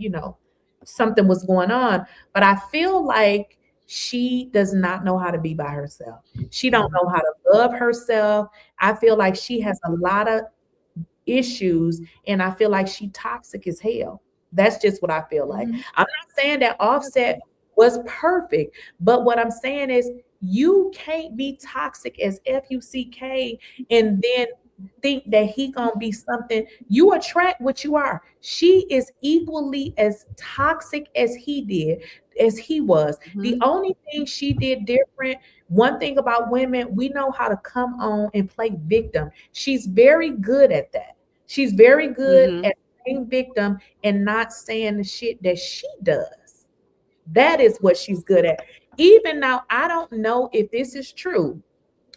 something was going on. But I feel like she does not know how to be by herself. She don't know how to love herself. I feel like she has a lot of issues, and I feel like she toxic as hell. That's just what I feel like. I'm not saying that Offset was perfect, but what I'm saying is you can't be toxic as FUCK and then think that he gonna be something. You attract what you are. She is equally as toxic as he was. The only thing she did different, one thing about women, we know how to come on and play victim. She's very good at that. She's very good at playing victim and not saying the shit that she does. That is what she's good at. Even now, I don't know if this is true.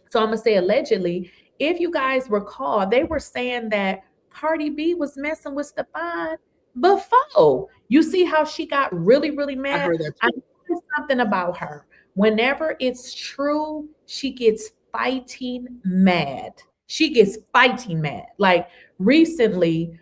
So I'm going to say allegedly, if you guys recall, they were saying that Cardi B was messing with Stephon before. You see how she got really, really mad? I heard that too. I know something about her. Whenever it's true, she gets fighting mad. She gets fighting mad. Like recently,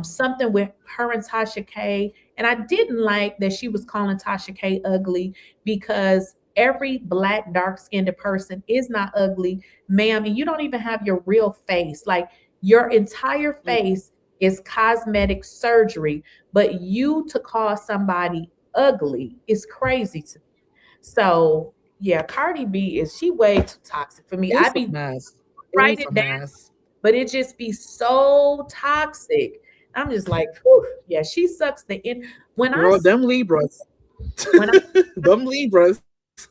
something with her and Tasha K. And I didn't like that she was calling Tasha K ugly, because every Black dark-skinned person is not ugly, ma'am. And you don't even have your real face. Like your entire face is cosmetic surgery, but you to call somebody ugly is crazy to me. So yeah, Cardi B she way too toxic for me. I be mess. Write it down, but it just be so toxic. I'm just like, whew, yeah, she sucks the end. Them Libras. Them Libras.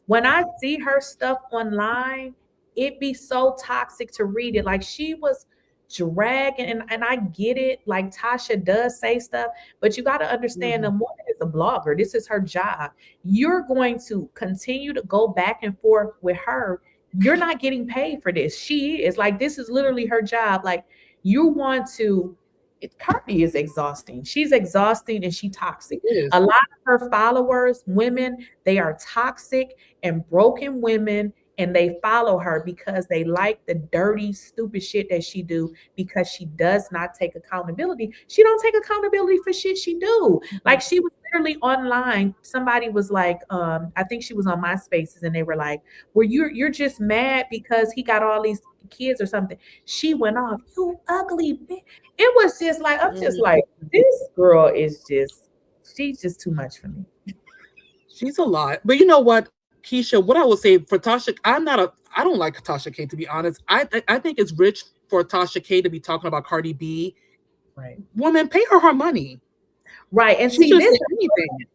When I see her stuff online, it be so toxic to read it. Like she was dragging, and I get it. Like Tasha does say stuff, but you got to understand the woman is a blogger. This is her job. You're going to continue to go back and forth with her. You're not getting paid for this. She is like, this is literally her job. Like you want to. Cardi is exhausting. She's exhausting and she toxic. A lot of her followers, women, they are toxic and broken women, and they follow her because they like the dirty, stupid shit that she do, because she does not take accountability. She don't take accountability for shit she do. Like she was literally online, somebody was like, I think she was on MySpaces, and they were like, well, you're just mad because he got all these kids or something. She went off, you ugly bitch. It was just like, I'm just like, this girl is just, she's just too much for me. She's a lot. But you know what, Keysha, what I will say for Tasha, I don't like Tasha K, to be honest. I think it's rich for Tasha K to be talking about Cardi B. Right. Woman, pay her money. Right. And She see, should this say anything.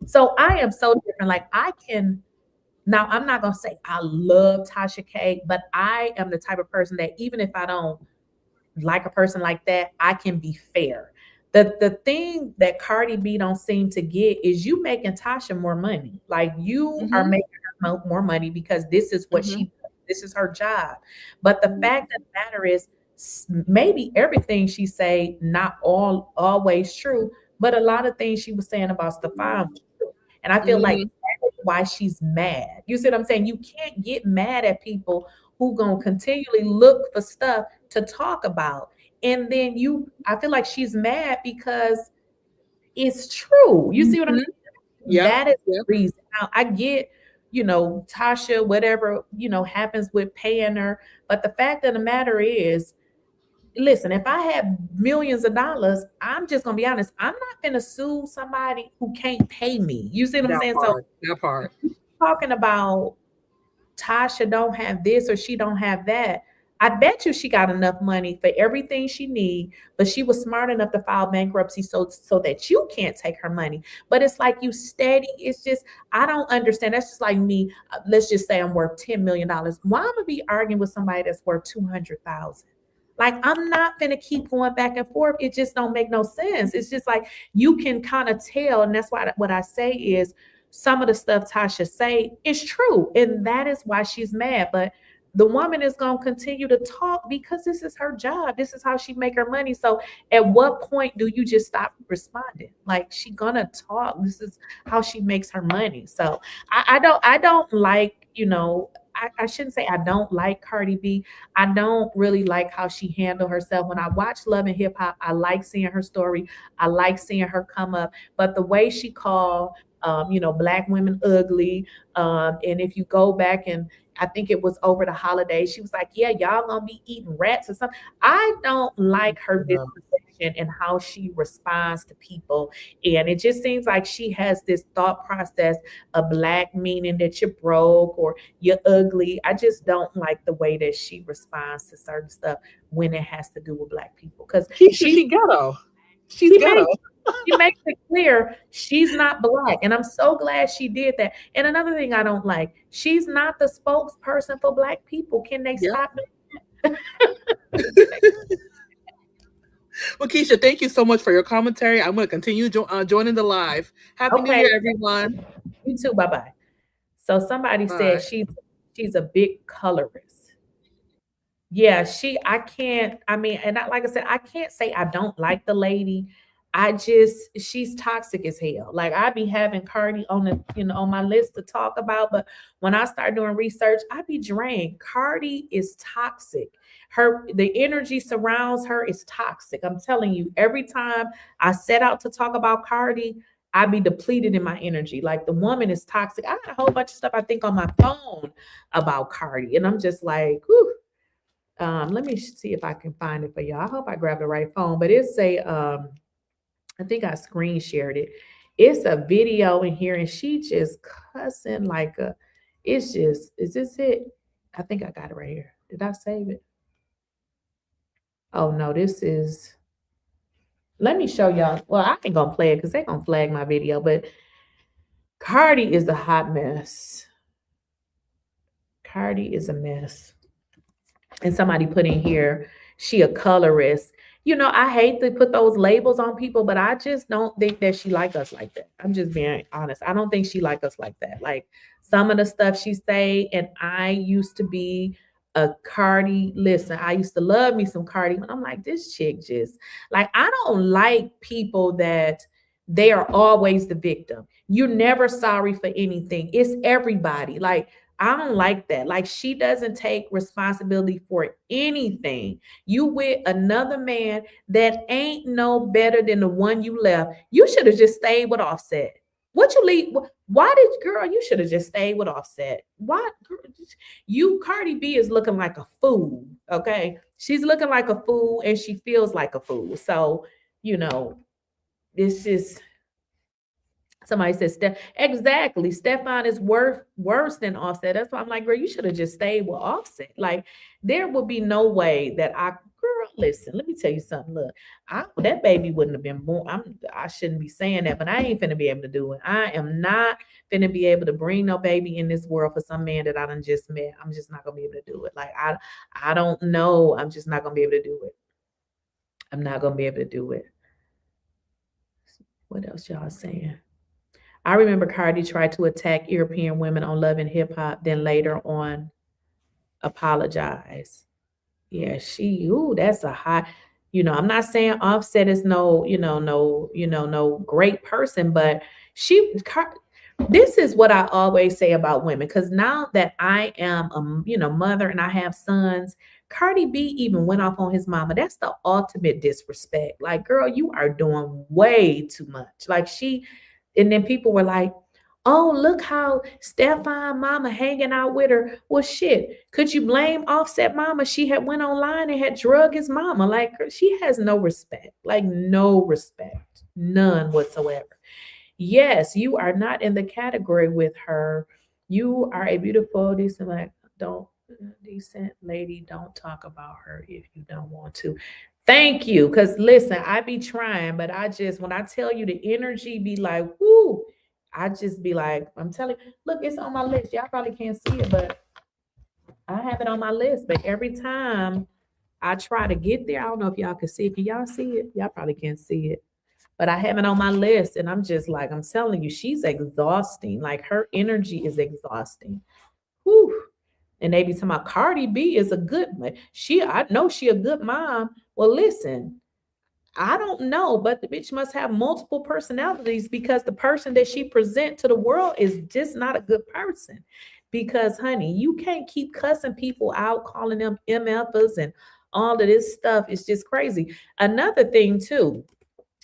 so I am so different. Like now I'm not gonna say I love Tasha K, but I am the type of person that even if I don't like a person like that, I can be fair. The thing that Cardi B don't seem to get is you making Tasha more money. Like you are making her more money because this is what this is her job. But the fact of the matter is, maybe everything she say not always true, but a lot of things she was saying about Stefan was true. And I feel like that is why she's mad. You see what I'm saying? You can't get mad at people who gonna continually look for stuff to talk about. And then I feel like she's mad because it's true. You see what I'm saying? Yeah. That is the reason. Now I get, Tasha, whatever, happens with paying her. But the fact of the matter is, listen, if I have millions of dollars, I'm just gonna be honest, I'm not gonna sue somebody who can't pay me. You see what I'm saying? That part. Talking about Tasha don't have this or she don't have that. I bet you she got enough money for everything she need, but she was smart enough to file bankruptcy so that you can't take her money. But it's like you steady. It's just, I don't understand. That's just like me. Let's just say I'm worth $10 million. Why am I gonna be arguing with somebody that's worth 200,000? Like, I'm not gonna keep going back and forth. It just don't make no sense. It's just like you can kind of tell, and that's why what I say is some of the stuff Tasha say is true, and that is why she's mad. But the woman is going to continue to talk because this is her job. This is how she make her money. So at what point do you just stop responding? Like, she gonna talk. This is how she makes her money. So I don't like, I shouldn't say I don't like Cardi B. I don't really like how she handled herself. When I watch Love and Hip Hop, I like seeing her story. I like seeing her come up. But the way she called, Black women ugly. And if you go back, and I think it was over the holidays, she was like, yeah, y'all gonna be eating rats or something. I don't like her disposition and how she responds to people. And it just seems like she has this thought process of Black meaning that you're broke or you're ugly. I just don't like the way that she responds to certain stuff when it has to do with Black people. Because she ghetto. She's ghetto. She makes it clear she's not Black. And I'm so glad she did that. And another thing I don't like, she's not the spokesperson for Black people. Can they stop doing that? Well, Keysha, thank you so much for your commentary. I'm going to continue joining the live. Happy New Year, everyone. You too. Bye-bye. So somebody said she's a big colorist. Yeah, like I said, I can't say I don't like the lady. She's toxic as hell. Like, I be having Cardi on on my list to talk about, but when I start doing research, I be drained. Cardi is toxic. The energy surrounds her is toxic. I'm telling you, every time I set out to talk about Cardi, I be depleted in my energy. Like, the woman is toxic. I got a whole bunch of stuff I think on my phone about Cardi, and I'm just like, whew. Let me see if I can find it for y'all. I hope I grabbed the right phone, but it's I think I screen shared it. It's a video in here, and she just cussing like is this it? I think I got it right here. Did I save it? Oh no, let me show y'all. Well, I ain't gonna play it because they're gonna flag my video, but Cardi is a hot mess. Cardi is a mess. And somebody put in here, she a colorist. I hate to put those labels on people, but I just don't think that she like us like that. I'm just being honest. I don't think she like us like that. Like, some of the stuff she say, and I used to be a Cardi. Listen, I used to love me some Cardi, but I'm like, this chick just, like, I don't like people that they are always the victim. You're never sorry for anything. It's everybody. Like, I don't like that. Like, she doesn't take responsibility for anything. You with another man that ain't no better than the one you left. You should have just stayed with Offset. What you leave? Why did, girl, you should have just stayed with Offset. Why? You, Cardi B is looking like a fool, okay? She's looking like a fool and she feels like a fool. So, you know, it's just, somebody says, exactly. Stefan is worse than Offset. That's why I'm like, girl, you should have just stayed with Offset. Like, there would be no way that girl, listen, let me tell you something. Look, that baby wouldn't have been born. I shouldn't be saying that, but I ain't finna be able to do it. I am not finna be able to bring no baby in this world for some man that I done just met. I'm just not gonna be able to do it. Like, I don't know. I'm just not gonna be able to do it. I'm not gonna be able to do it. What else y'all saying? I remember Cardi tried to attack European women on Love and Hip Hop, then later on apologize. Yeah, that's a high, I'm not saying Offset is no great person, but this is what I always say about women. Because now that I am a mother and I have sons, Cardi B even went off on his mama. That's the ultimate disrespect. Like, girl, you are doing way too much. Like, and then people were like, oh, look how Stefan mama hanging out with her. Well, shit, could you blame Offset mama? She had went online and had drug his mama. Like, she has no respect, like no respect, none whatsoever. Yes, you are not in the category with her. You are a beautiful, decent lady. Don't talk about her if you don't want to. Thank you. Because listen, I be trying, but when I tell you the energy be like, whoo, I just be like, I'm telling you, look, it's on my list. Y'all probably can't see it, but I have it on my list. But every time I try to get there, I don't know if y'all can see it. Can y'all see it? Y'all probably can't see it. But I have it on my list. And I'm just like, I'm telling you, she's exhausting. Like, her energy is exhausting. Whew. And they be talking about Cardi B is a good one. I know she a good mom. Well, listen, I don't know, but the bitch must have multiple personalities, because the person that she present to the world is just not a good person. Because, honey, you can't keep cussing people out, calling them MFers and all of this stuff. It's just crazy. Another thing too,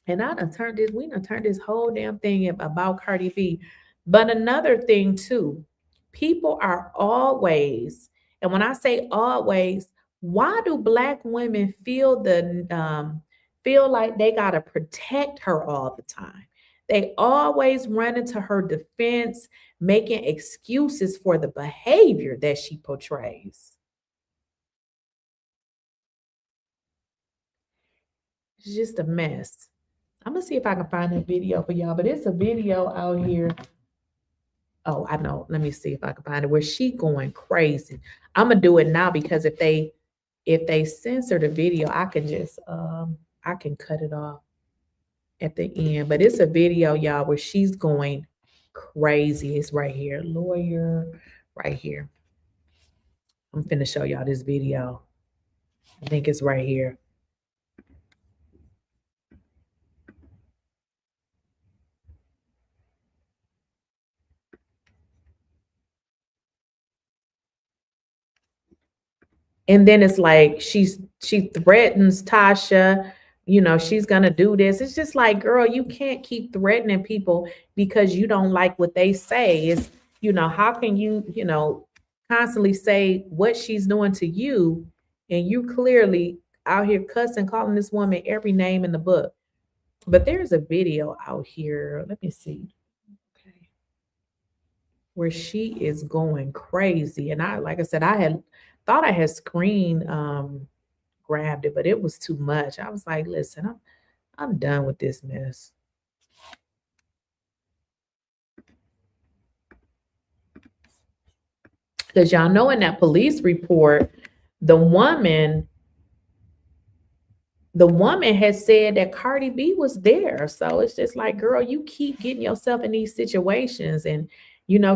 and we done turned this whole damn thing about Cardi B. But another thing too, people are always, and when I say always, why do Black women feel like they got to protect her all the time? They always run into her defense, making excuses for the behavior that she portrays. It's just a mess. I'm going to see if I can find a video for y'all, but it's a video out here. Oh, I know. Let me see if I can find it where she going crazy. I'm going to do it now, because if they censor the video, I can just, I can cut it off at the end. But it's a video, y'all, where she's going crazy. It's right here. Lawyer, right here. I'm finna show y'all this video. I think it's right here. And then it's like she threatens Tasha, she's gonna do this. It's just like, girl, you can't keep threatening people because you don't like what they say. It's, how can you, constantly say what she's doing to you, and you clearly out here cussing, calling this woman every name in the book. But there's a video out here. Let me see. Okay. Where she is going crazy. And like I said, I thought I had screen grabbed it, but it was too much. I was like, listen, I'm done with this mess. Because y'all know in that police report, the woman had said that Cardi B was there. So it's just like, girl, you keep getting yourself in these situations, and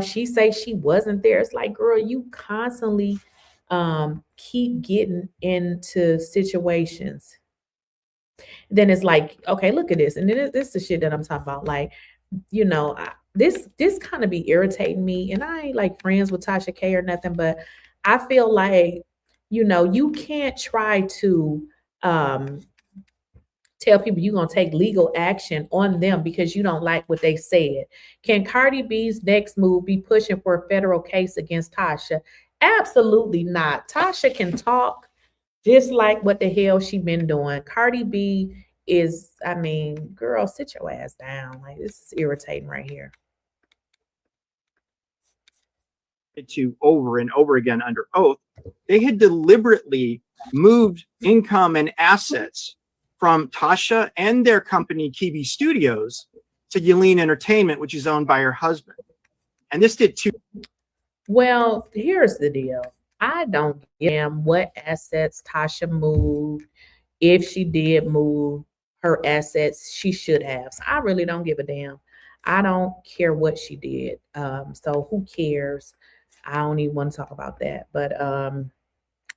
she say she wasn't there. It's like, girl, you constantly keep getting into situations. Then it's like, okay, look at this. And then this is the shit that I'm talking about. Like, this kind of be irritating me, and I ain't like friends with Tasha K or nothing, but I feel like, you know, you can't try to tell people you're going to take legal action on them because you don't like what they said. Can Cardi B's next move be pushing for a federal case against Tasha? Absolutely not. Tasha can talk just like what the hell she been doing. Cardi B is, I mean, girl, sit your ass down. Like, this is irritating right here. To over and over again under oath, they had deliberately moved income and assets from Tasha and their company Kiwi Studios to 𝐬𝐮 Entertainment, which is owned by her husband. And this did two. Well, here's the deal. I don't give a damn what assets Tasha moved. If she did move her assets, she should have. So I really don't give a damn. I don't care what she did. So who cares? I don't even want to talk about that. But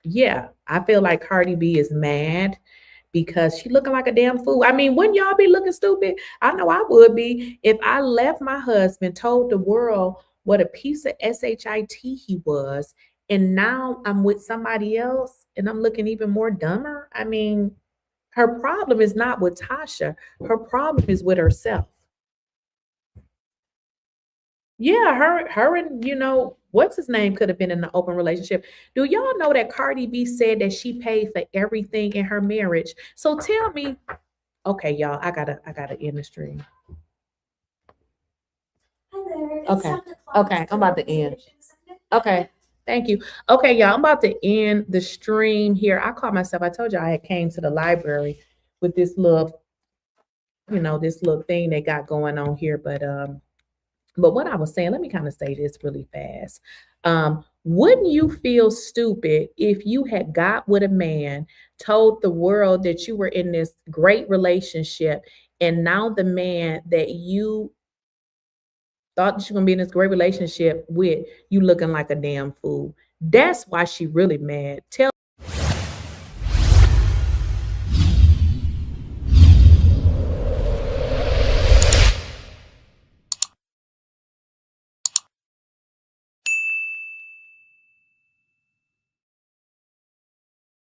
yeah, I feel like Cardi B is mad because she looking like a damn fool. I mean, wouldn't y'all be looking stupid? I know I would be if I left my husband, told the world what a piece of shit he was, and now I'm with somebody else and I'm looking even more dumber. I mean, her problem is not with Tasha. Her problem is with herself. Yeah, her and, you know, what's his name could have been in an open relationship. Do y'all know that Cardi B said that she paid for everything in her marriage? So tell me, okay, y'all, I gotta end the stream. Okay, I'm about to end. Okay, thank you. Okay, y'all, I'm about to end the stream here. I caught myself. I told you I had came to the library with this little, you know, this little thing they got going on here, but what I was saying, let me kind of say this really fast. Wouldn't you feel stupid if you had got with a man, told the world that you were in this great relationship, and now the man that you thought that you're gonna be in this great relationship with, you looking like a damn fool? That's why she really mad. Tell